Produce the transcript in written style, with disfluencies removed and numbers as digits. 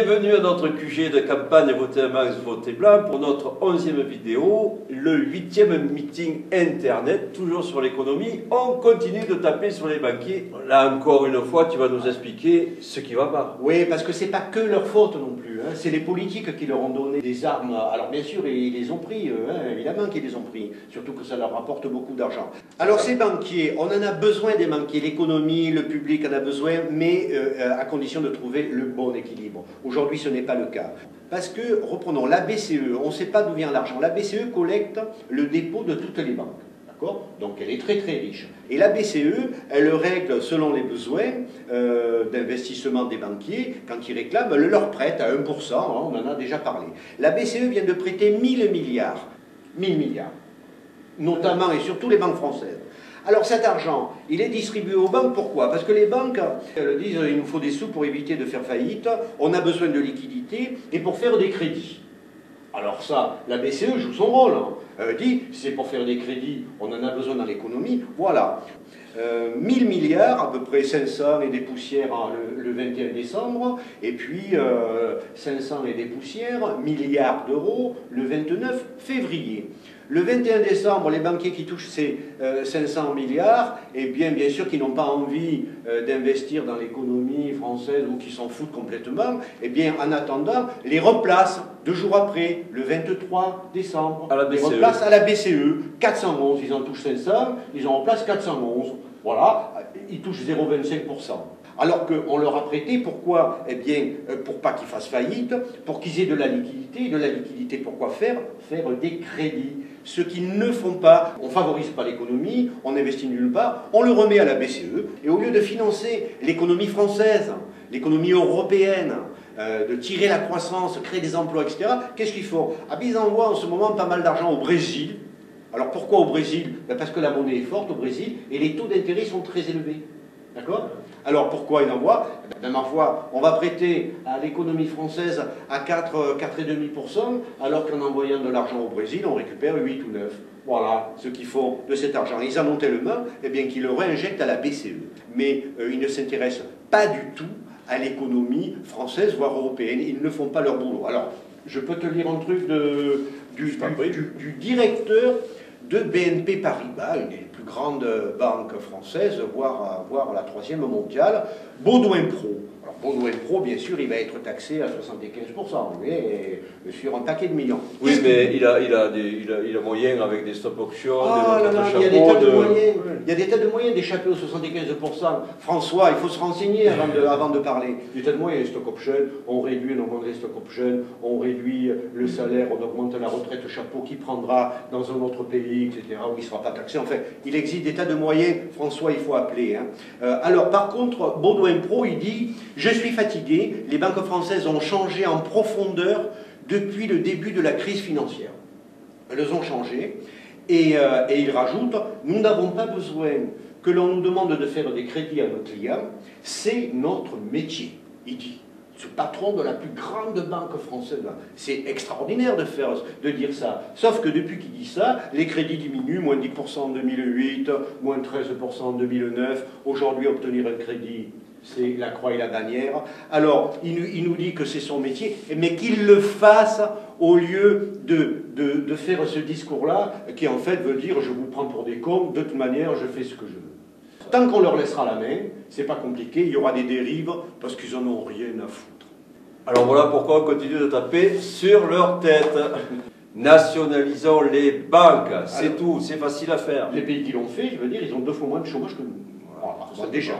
Bienvenue à notre QG de campagne Votez Max, Votez Blanc pour notre 11e vidéo, le 8e meeting internet, toujours sur l'économie. On continue de taper sur les banquiers. Là encore une fois, tu vas nous expliquer ce qui va pas. Oui, parce que c'est pas que leur faute non plus. Hein. C'est les politiques qui leur ont donné des armes. Alors bien sûr, ils les ont pris, évidemment qu'ils les ont pris. Surtout que ça leur rapporte beaucoup d'argent. Alors ces banquiers, on en a besoin des banquiers. L'économie, le public en a besoin, mais à condition de trouver le bon équilibre. Aujourd'hui, ce n'est pas le cas. Parce que, reprenons, la BCE, on ne sait pas d'où vient l'argent. La BCE collecte le dépôt de toutes les banques. Donc elle est très très riche. Et la BCE, elle règle selon les besoins d'investissement des banquiers. Quand ils réclament, elle leur prête à 1%, hein, on en a déjà parlé. La BCE vient de prêter 1000 milliards. 1000 milliards. Notamment et surtout les banques françaises. Alors cet argent, il est distribué aux banques, pourquoi? Parce que les banques, elles disent il nous faut des sous pour éviter de faire faillite, on a besoin de liquidités et pour faire des crédits. Alors ça, la BCE joue son rôle. Hein. Elle dit, c'est pour faire des crédits, on en a besoin dans l'économie, voilà. 1000 milliards, à peu près 500 et des poussières le 21 décembre, et puis 500 et des poussières, milliards d'euros le 29 février. Le 21 décembre, les banquiers qui touchent ces 500 milliards, et bien sûr qui n'ont pas envie d'investir dans l'économie française ou qui s'en foutent complètement, et bien en attendant, les replacent 2 jours après, le 23 décembre, à la BCE. Les replacent à la BCE, 411, ils en touchent 500, ils en replacent 411, voilà, ils touchent 0,25%. Alors qu'on leur a prêté, pourquoi? Eh bien, pour pas qu'ils fassent faillite, pour qu'ils aient de la liquidité. De la liquidité, pourquoi faire? Faire des crédits. Ce qu'ils ne font pas, on ne favorise pas l'économie, on investit nulle part, on le remet à la BCE, et au lieu de financer l'économie française, l'économie européenne, de tirer la croissance, créer des emplois, etc., qu'est-ce qu'ils font? Ils envoient en ce moment pas mal d'argent au Brésil. Alors pourquoi au Brésil? Parce que la monnaie est forte au Brésil, et les taux d'intérêt sont très élevés. D'accord? Alors pourquoi il envoie? Ma foi, on va prêter à l'économie française à 4,5%, alors qu'en envoyant de l'argent au Brésil, on récupère 8 ou 9. Voilà ce qu'ils font de cet argent. Ils en ont tellement qu'ils le réinjectent à la BCE. Mais ils ne s'intéressent pas du tout à l'économie française, voire européenne. Ils ne font pas leur boulot. Alors, je peux te lire un truc du directeur de BNP Paribas, une des plus grandes banques françaises, voire la 3e mondiale, Baudouin Pro. Alors Baudouin Pro, bien sûr, il va être taxé à 75%, lui, sur un paquet de millions. Oui, mais il a moyen avec des stop auctions, il y a des tas de moyens. Il y a des tas de moyens d'échapper aux 75%. François, il faut se renseigner avant de parler. Il y a des tas de moyens, les stock options, on réduit, on augmente les stock options, on réduit le salaire, on augmente la retraite chapeau qui prendra dans un autre pays, etc., où il ne sera pas taxé. Enfin, il existe des tas de moyens, François, il faut appeler. Hein. Alors, par contre, Baudouin Pro, il dit « Je suis fatigué, les banques françaises ont changé en profondeur depuis le début de la crise financière. » Elles ont changé. Et il rajoute « Nous n'avons pas besoin que l'on nous demande de faire des crédits à nos clients, c'est notre métier. » Il dit. Ce patron de la plus grande banque française, c'est extraordinaire de dire ça. Sauf que depuis qu'il dit ça, les crédits diminuent, moins 10% en 2008, moins 13% en 2009. Aujourd'hui, obtenir un crédit, c'est la croix et la bannière. Alors, il nous dit que c'est son métier, mais qu'il le fasse au lieu de faire ce discours-là, qui en fait veut dire « je vous prends pour des cons, de toute manière, je fais ce que je veux ». Tant qu'on leur laissera la main, c'est pas compliqué, il y aura des dérives parce qu'ils en ont rien à foutre. Alors voilà pourquoi on continue de taper sur leur tête. Nationalisons les banques, c'est tout, c'est facile à faire. Les pays qui l'ont fait, je veux dire, ils ont 2 fois moins de chômage que nous. Voilà, déjà.